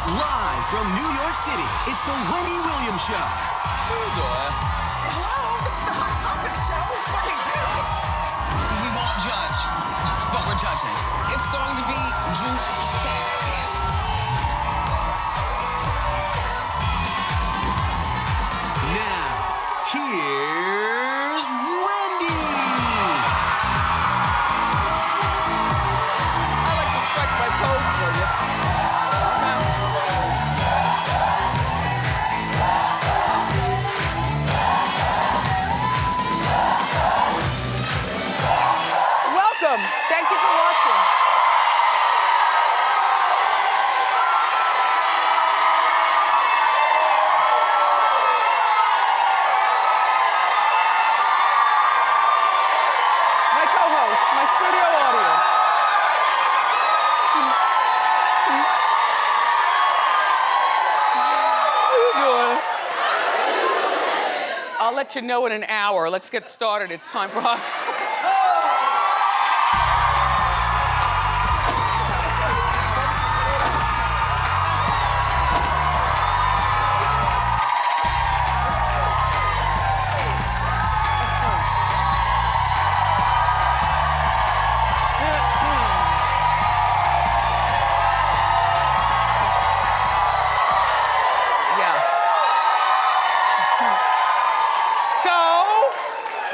Live from New York City, it's the Wendy Williams Show. Hello, this is the Hot Topic Show. It's what we do. We won't judge, but we're judging. It's going to be juicy. Now, here's Wendy. I like to strike my pose for you. Welcome. Thank you for watching. My co-host, my studio audience. How you doing? I'll let you know in an hour. Let's get started. It's time for Hot Topic. Yeah. So,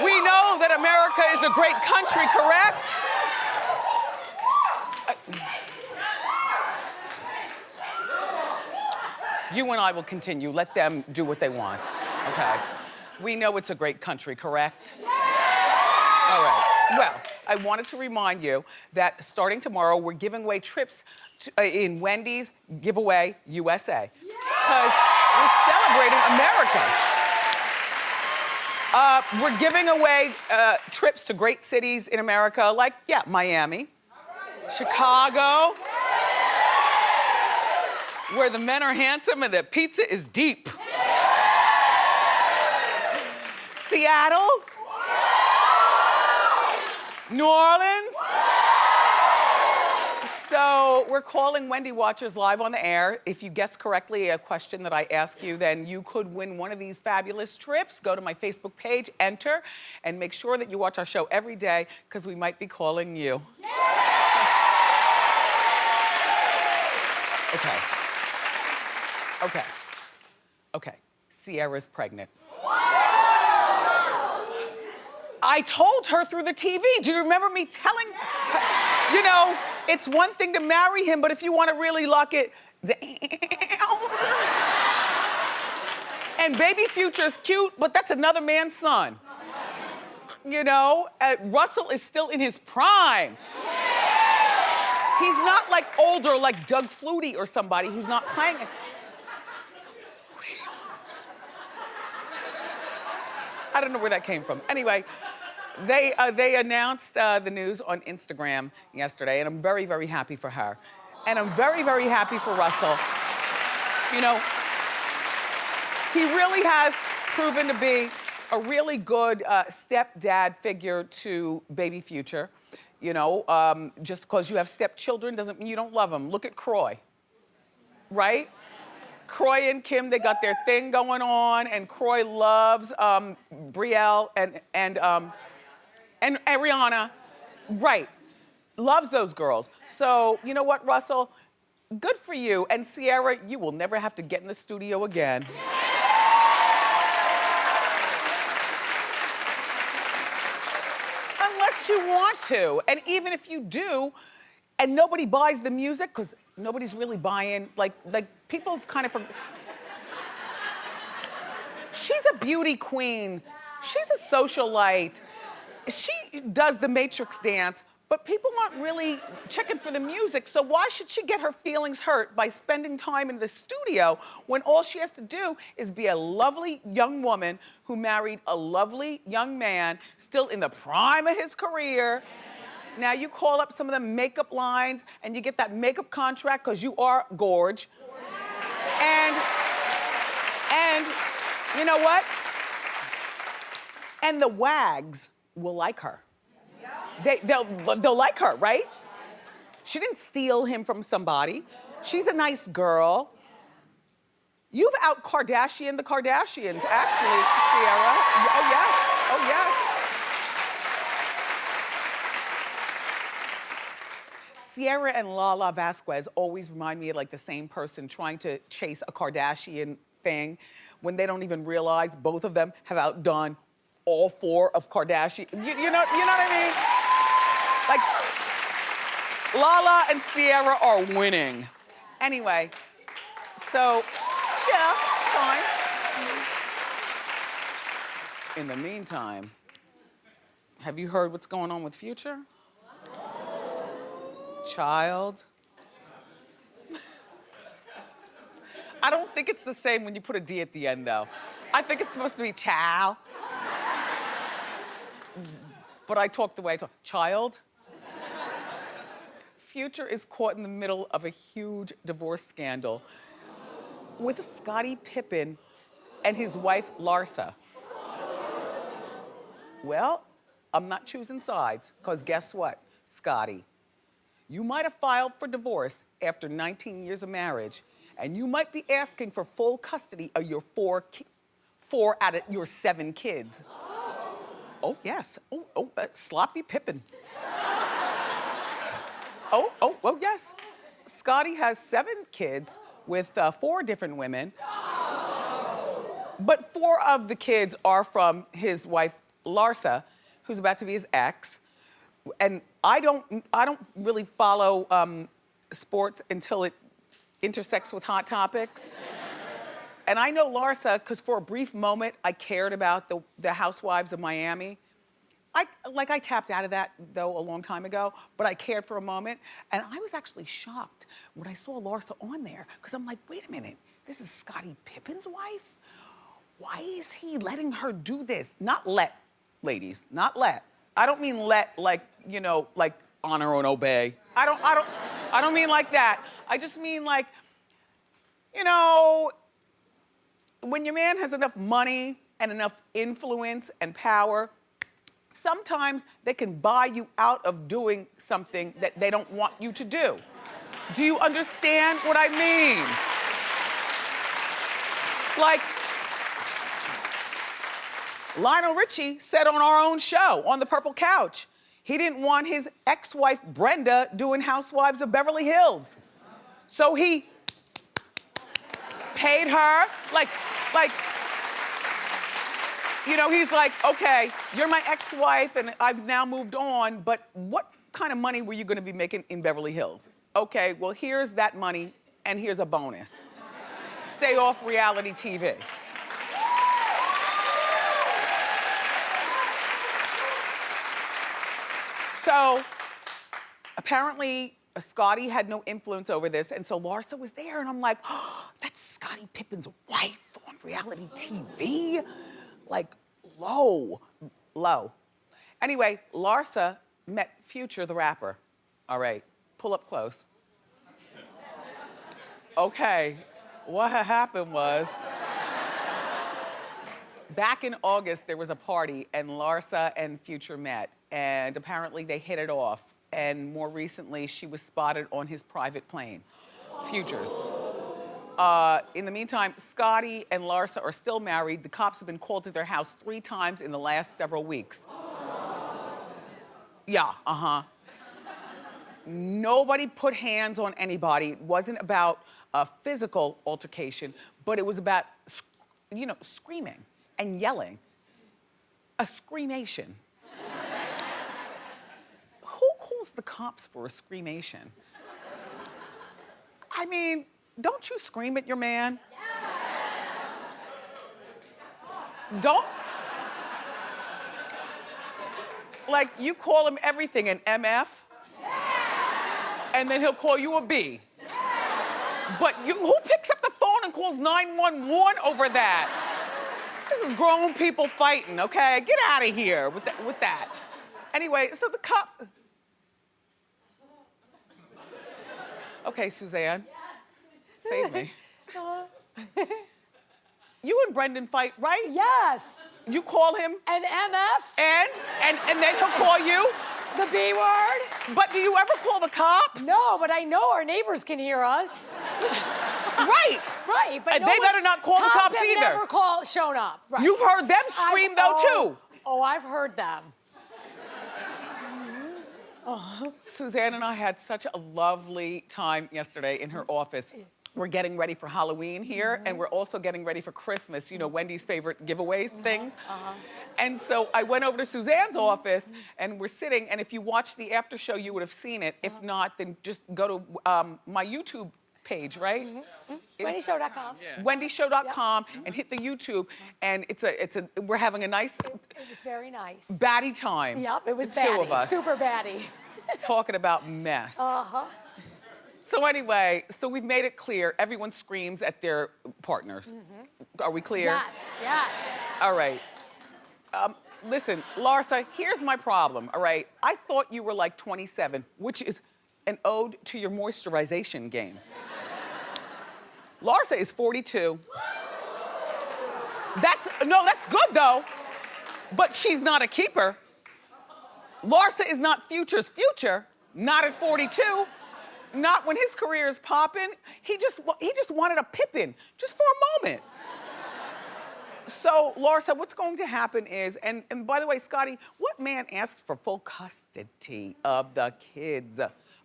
we know that America is a great country, correct? You and I will continue. Let them do what they want, okay? We know it's a great country, correct? All right. Well, I wanted to remind you that starting tomorrow, we're giving away trips in Wendy's Giveaway USA. Because we're celebrating America. We're giving away trips to great cities in America, like, Miami, Chicago, where the men are handsome and the pizza is deep. Seattle, New Orleans. So we're calling Wendy Watchers live on the air. If you guessed correctly a question that I ask you, then you could win one of these fabulous trips. Go to my Facebook page, enter, and make sure that you watch our show every day, because we might be calling you. Okay. Ciara's pregnant. I told her through the TV. Do you remember me telling her? You know, it's one thing to marry him, but if you want to really lock it down. And baby Future's cute, but that's another man's son. You know, Russell is still in his prime. He's not like older, like Doug Flutie or somebody who's not playing it. I don't know where that came from. Anyway, they announced the news on Instagram yesterday, and I'm very, very happy for her. And I'm very, very happy for Russell. You know, he really has proven to be a really good stepdad figure to baby Future. You know, just because you have stepchildren doesn't mean you don't love them. Look at Croy, right? Croy and Kim, they got their thing going on, and Croy loves Brielle and Ariana, right? Loves those girls. So you know what, Russell? Good for you. And Ciara, you will never have to get in the studio again. Unless you want to, and even if you do, and nobody buys the music, because nobody's really buying, like people have kind of forgotten. She's a beauty queen. She's a socialite. She does the Matrix dance, but people aren't really checking for the music, so why should she get her feelings hurt by spending time in the studio when all she has to do is be a lovely young woman who married a lovely young man, still in the prime of his career. Now you call up some of the makeup lines and you get that makeup contract because you are gorge. And you know what? And the wags will like her. They'll like her, right? She didn't steal him from somebody. She's a nice girl. You've out-Kardashian the Kardashians, actually, Ciara. Oh, yes. Oh, yes. Ciara and Lala Vasquez always remind me of like the same person trying to chase a Kardashian thing when they don't even realize both of them have outdone all four of Kardashian. You know what I mean? Like, Lala and Ciara are winning. Anyway, so, yeah, fine. In the meantime, have you heard what's going on with Future? Child. I don't think it's the same when you put a D at the end, though. I think it's supposed to be child. But I talk the way I talk. Child. Future is caught in the middle of a huge divorce scandal with Scottie Pippen and his wife, Larsa. Well, I'm not choosing sides, because guess what, Scottie? You might have filed for divorce after 19 years of marriage, and you might be asking for full custody of your four out of your 7 kids. Oh, yes. Sloppy Pippin. Oh, yes. Scottie has 7 kids with 4 different women. But 4 of the kids are from his wife, Larsa, who's about to be his ex. And I don't really follow sports until it intersects with Hot Topics. And I know Larsa because for a brief moment I cared about the Housewives of Miami. I tapped out of that though a long time ago, but I cared for a moment. And I was actually shocked when I saw Larsa on there because I'm like, wait a minute, this is Scottie Pippen's wife? Why is he letting her do this? Not let, ladies, not let. I don't mean let like, you know, like honor and obey. I don't mean like that. I just mean like, you know, when your man has enough money and enough influence and power, sometimes they can buy you out of doing something that they don't want you to do. Do you understand what I mean? Like, Lionel Richie said on our own show, on the Purple Couch, he didn't want his ex-wife Brenda doing Housewives of Beverly Hills. So he paid her, like, you know, he's like, okay, you're my ex-wife and I've now moved on, but what kind of money were you gonna be making in Beverly Hills? Okay, well, here's that money and here's a bonus. Stay off reality TV. So, apparently, Scottie had no influence over this, and so Larsa was there, and I'm like, oh, that's Scottie Pippen's wife on reality TV? Like, low. Anyway, Larsa met Future, the rapper. All right, pull up close. Okay, what happened was, back in August, there was a party, and Larsa and Future met. And apparently they hit it off. And more recently, she was spotted on his private plane, Future's. In the meantime, Scottie and Larsa are still married. The cops have been called to their house 3 times in the last several weeks. Yeah, Nobody put hands on anybody. It wasn't about a physical altercation, but it was about, you know, screaming and yelling. A screamation. Who calls the cops for a screamation? I mean, don't you scream at your man? Don't. Like, you call him everything, an MF, and then he'll call you a B. But who picks up the phone and calls 911 over that? This is grown people fighting, okay? Get out of here with that. Anyway, so the cop. Okay, Suzanne. Yes. Save me. You and Brendan fight, right? Yes. You call him? An MF. And then he'll call you? The B word. But do you ever call the cops? No, but I know our neighbors can hear us. Right. Right, but And they better not call the cops have either. Never shown up. Right. You've heard them scream though too. Oh, I've heard them. Suzanne and I had such a lovely time yesterday in her office. We're getting ready for Halloween here, and we're also getting ready for Christmas, you know, Wendy's favorite giveaways things. And so I went over to Suzanne's office, and we're sitting, and if you watched the after show, you would have seen it. If not, then just go to my YouTube page, right? WendyShow.com. WendyShow.com and hit the YouTube, and we're having a nice It was very nice. baddie time. Yep, it was the baddie. two of us Super baddie. talking about mess. So anyway, so we've made it clear, everyone screams at their partners. Are we clear? Yes, yes. All right. Listen, Larsa, here's my problem, all right? I thought you were like 27, which is an ode to your moisturization game. Larsa is 42. That's good though, but she's not a keeper. Larsa is not Future's future, not at 42. Not when his career is popping. He just wanted a Pippin, just for a moment. So, Larsa, what's going to happen is, and by the way, Scotty, what man asks for full custody of the kids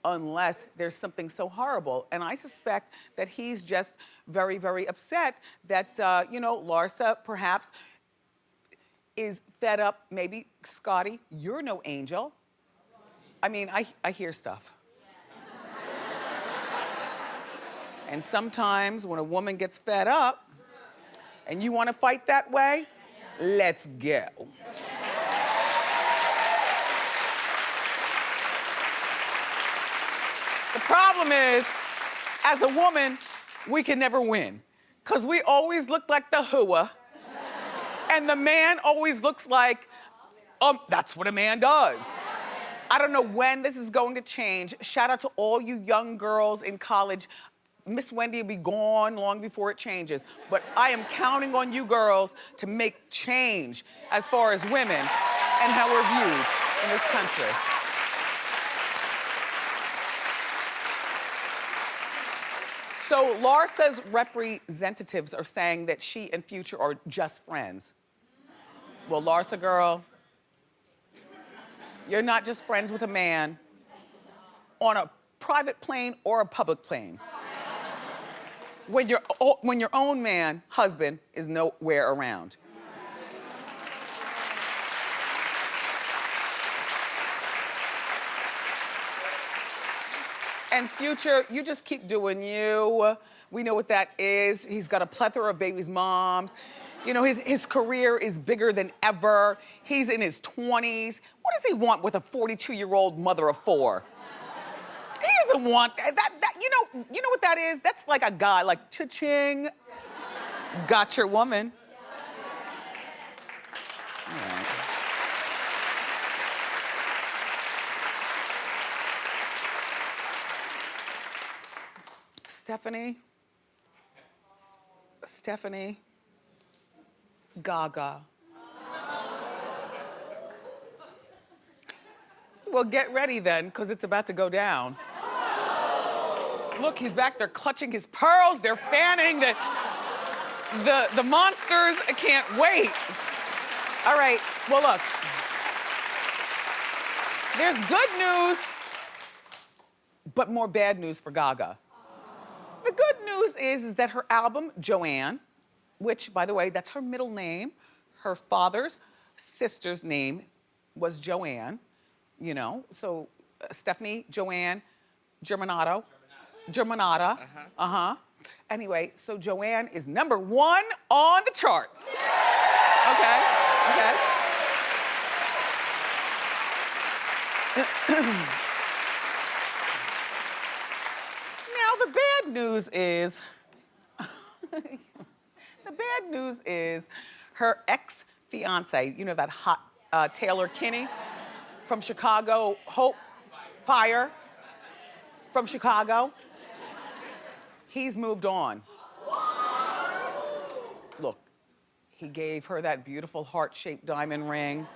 unless there's something so horrible? And I suspect that he's just very, very upset that, Larsa perhaps is fed up. Maybe, Scotty, you're no angel. I mean, I hear stuff. And sometimes when a woman gets fed up and you want to fight that way, let's go. The problem is, as a woman, we can never win because we always look like the hooah and the man always looks like, that's what a man does. I don't know when this is going to change. Shout out to all you young girls in college. Miss Wendy will be gone long before it changes. But I am counting on you girls to make change as far as women and how we're viewed in this country. So Larsa's representatives are saying that she and Future are just friends. Well, Larsa girl, you're not just friends with a man on a private plane or a public plane. When your own man, husband, is nowhere around. And Future, you just keep doing you. We know what that is. He's got a plethora of babies' moms. You know, his career is bigger than ever. He's in his 20s. What does he want with a 42-year-old mother of 4? He doesn't want that. You know what that is? That's like a guy, like, cha-ching, got your woman. All right. Stephanie, Gaga. Well, get ready then, because it's about to go down. Look, he's back there clutching his pearls. They're fanning the monsters. I can't wait. All right, well, look. There's good news, but more bad news for Gaga. The good news is that her album, Joanne, which, by the way, that's her middle name. Her father's sister's name was Joanne, you know. So Stephanie, Joanne, Germanata. Anyway, so Joanne is #1 on the charts. Okay. Now, the bad news is her ex-fiance, you know, that hot Taylor Kinney from Chicago, Hope Fire from Chicago. He's moved on. Look, he gave her that beautiful heart-shaped diamond ring,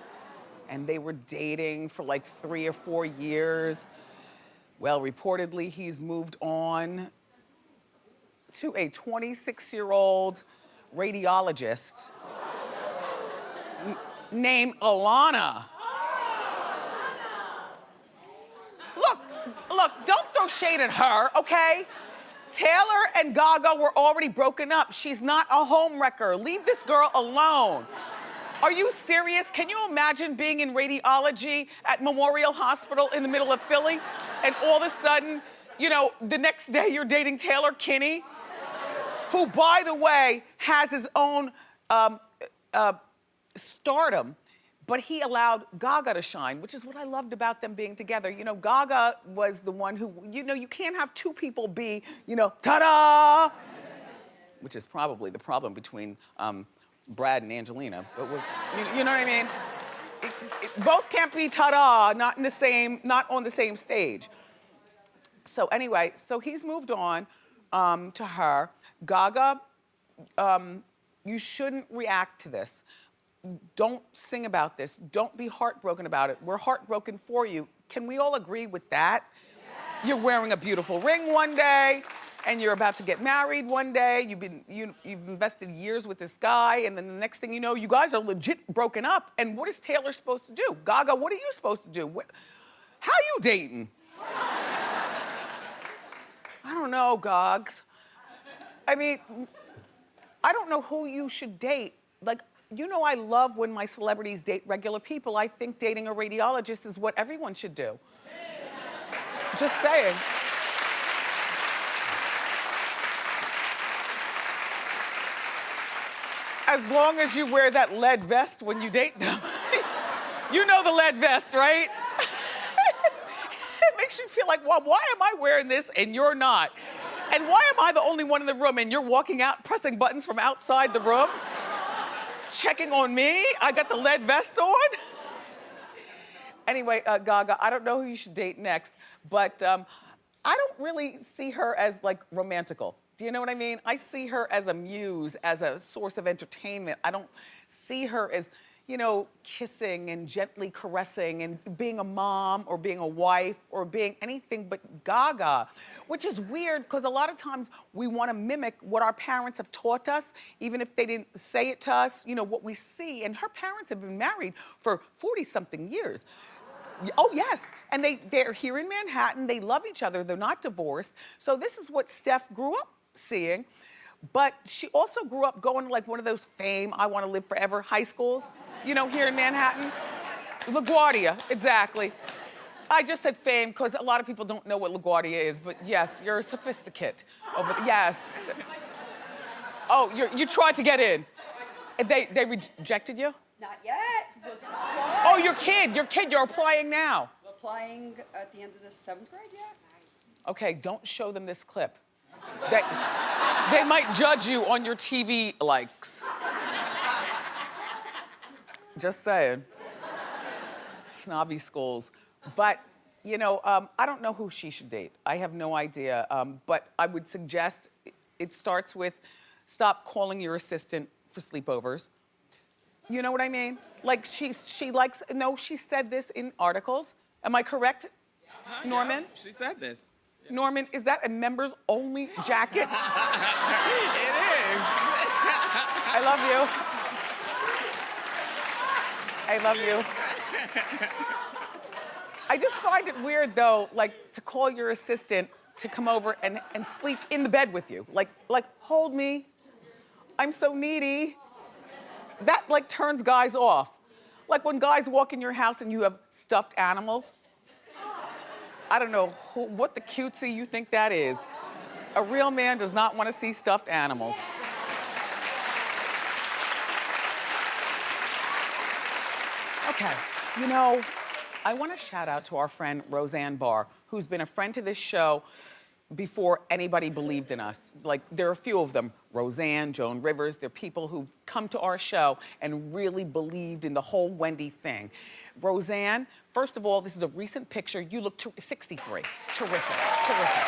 and they were dating for like 3 or 4 years. Well, reportedly, he's moved on. to a 26-year-old radiologist named Alana. Look, don't throw shade at her, okay? Taylor and Gaga were already broken up. She's not a homewrecker. Leave this girl alone. Are you serious? Can you imagine being in radiology at Memorial Hospital in the middle of Philly, and all of a sudden, you know, the next day you're dating Taylor Kinney, who, by the way, has his own stardom, but he allowed Gaga to shine, which is what I loved about them being together. You know, Gaga was the one who, you know, you can't have two people be, you know, ta-da! Which is probably the problem between Brad and Angelina. But you know what I mean? Both can't be ta-da, not on the same stage. So anyway, so he's moved on to her. Gaga, you shouldn't react to this. Don't sing about this. Don't be heartbroken about it. We're heartbroken for you. Can we all agree with that? Yes. You're wearing a beautiful ring one day, and you're about to get married one day. You've invested years with this guy, and then the next thing you know, you guys are legit broken up. And what is Taylor supposed to do? Gaga, what are you supposed to do? How you dating? I don't know, Gogs. I mean, I don't know who you should date. Like, you know, I love when my celebrities date regular people. I think dating a radiologist is what everyone should do. Just saying. As long as you wear that lead vest when you date them. You know the lead vest, right? It makes you feel like, well, why am I wearing this and you're not? And why am I the only one in the room and you're walking out pressing buttons from outside the room? Checking on me? I got the lead vest on? Anyway, Gaga, I don't know who you should date next, but I don't really see her as, like, romantical. Do you know what I mean? I see her as a muse, as a source of entertainment. I don't see her as, you know, kissing and gently caressing and being a mom or being a wife or being anything but Gaga, which is weird because a lot of times we want to mimic what our parents have taught us, even if they didn't say it to us, you know, what we see. And her parents have been married for 40-something years. Oh, yes. And they're here in Manhattan. They love each other. They're not divorced. So this is what Steph grew up seeing. But she also grew up going to, like, one of those Fame, I Want to Live Forever high schools, you know, here in Manhattan. LaGuardia, exactly. I just said Fame because a lot of people don't know what LaGuardia is, but yes, you're sophisticate. Yes. Oh, you tried to get in. They rejected you? Not yet. Oh, your kid, you're applying now. Applying at the end of the 7th grade, yeah. Okay, don't show them this clip. They might judge you on your TV likes. Just saying. Snobby schools. But, you know, I don't know who she should date. I have no idea. But I would suggest it starts with stop calling your assistant for sleepovers. You know what I mean? Like, she likes, no, she said this in articles. Am I correct, Norman? Yeah, she said this. Norman, is that a members only jacket? It is. I love you. I love you. I just find it weird though, like to call your assistant to come over and sleep in the bed with you. Like hold me. I'm so needy. That like turns guys off. Like when guys walk in your house and you have stuffed animals. I don't know what the cutesy you think that is. A real man does not want to see stuffed animals. Okay, you know, I want to shout out to our friend Roseanne Barr, who's been a friend to this show before anybody believed in us. Like, there are a few of them, Roseanne, Joan Rivers, they're people who've come to our show and really believed in the whole Wendy thing. Roseanne, first of all, this is a recent picture. You look 63. Terrific, terrific.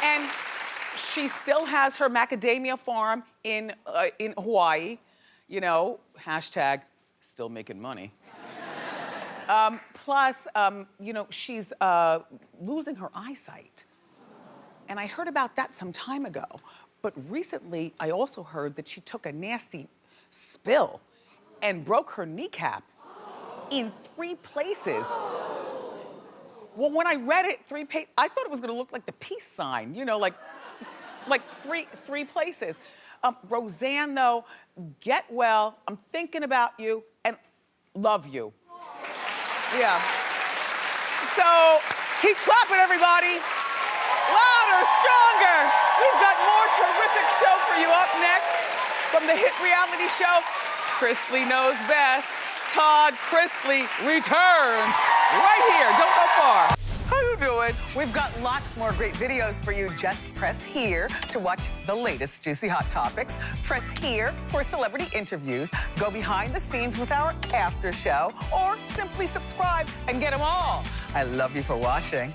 And she still has her macadamia farm in Hawaii. You know, hashtag still making money. Plus, you know, she's losing her eyesight. And I heard about that some time ago. But recently, I also heard that she took a nasty spill and broke her kneecap in 3 places. Well, when I read it, I thought it was gonna look like the peace sign, you know, like three places. Roseanne, though, get well. I'm thinking about you and love you. Yeah. So keep clapping, everybody. Louder, stronger. We've got more terrific show for you up next from the hit reality show, Chrisley Knows Best. Todd Chrisley returns right here. Don't go far. How you doing? We've got lots more great videos for you. Just press here to watch the latest juicy hot topics. Press here for celebrity interviews. Go behind the scenes with our after show, or simply subscribe and get them all. I love you for watching.